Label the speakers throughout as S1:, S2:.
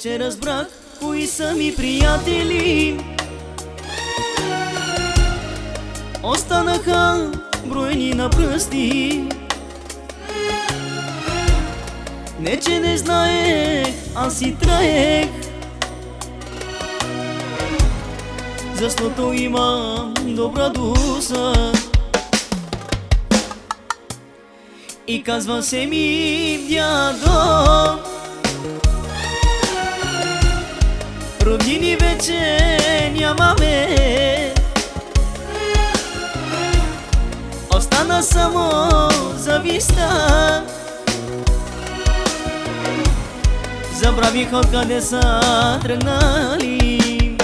S1: Вече разбрах кои са ми приятели. Останаха броени на пръсти. Не че не знаех, аз си траех. Защото имам добра душа. И казва се ми дядо, роднини вече нямаме. Остана само зависта. Забравих откъде са тръгнали.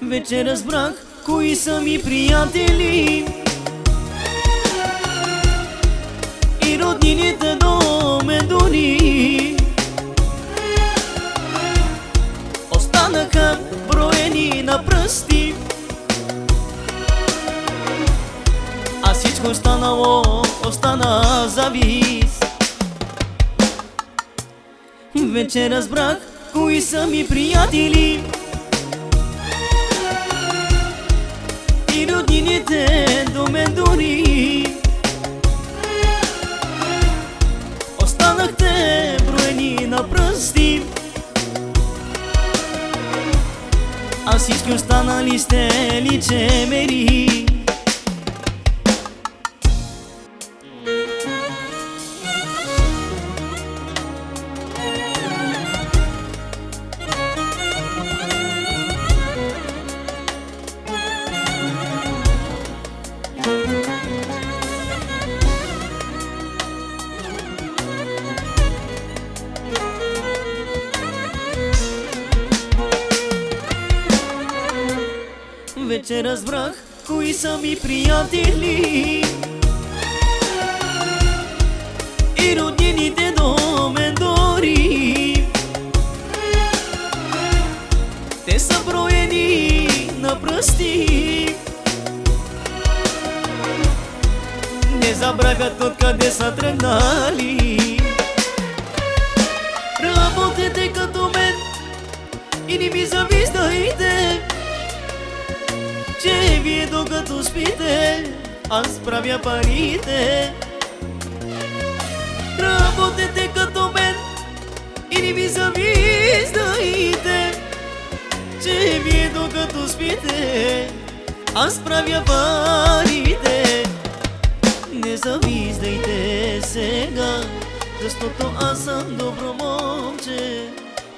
S1: Вече разбрах кои са ми приятели. И роднините до мен дори останаха броени на пръсти. А всичко останало остана завист. Вече разбрах кои са ми приятели. И роднините до мен дори останахте броени на пръсти. А всички останали сте лицемери. Вече разбрах кои са ми приятели. И роднините до мен дори те са броени на пръсти. Не забравят откъде са тръгнали. Работете като мен и не ми завиждайте, че вие докато спите, аз правя парите. Работете като мен и не ми завиждайте, че вие докато спите, аз правя парите. Не завиждайте сега, защото аз съм добро момче.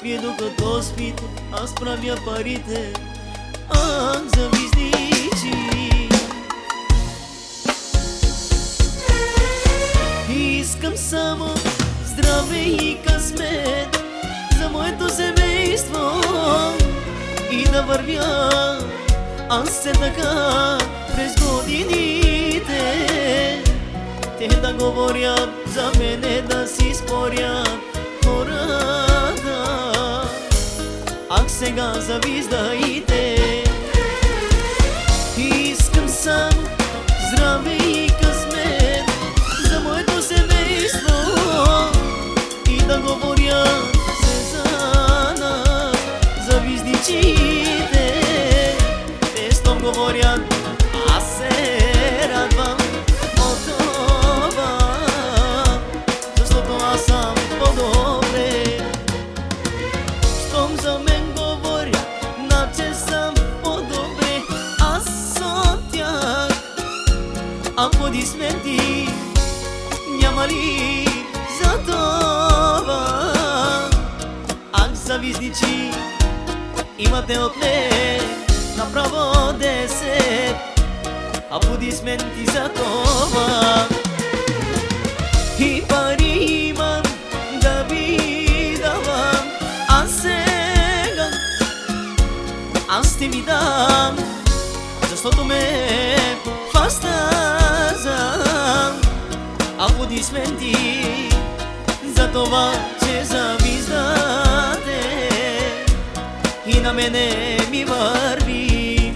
S1: Вие докато спите, аз правя парите. Ах, зависничи. Искам само здраве и късмет за моето семейство и да вървя аз се така през годините. Те да говорят за мене, да си спорят хората. Ах, сега завиждайте. Искам само здраве и късмет за моето семейство и да говоря се за нас. Завиждичите, те щом говорят, аз се радвам от това, защото аз съм по-добре. Щом за мен говорят, значи съм по-добре аз от тях. Аплодисменти няма ли за това? Ах, зависничи, имате от мен направо 10 аплодисменти за това. И пари имам да ви давам, а сега аз ще ви дам, защото ме фастазам. Аплодисменти за това, че завиждате и на мене ми върви.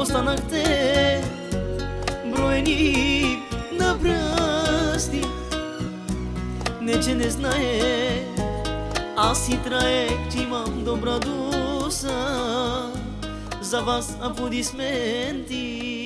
S1: ostanahte brojni na prsti neće ne znaje a si trajek që imam dobra dusa za vas aplodismenti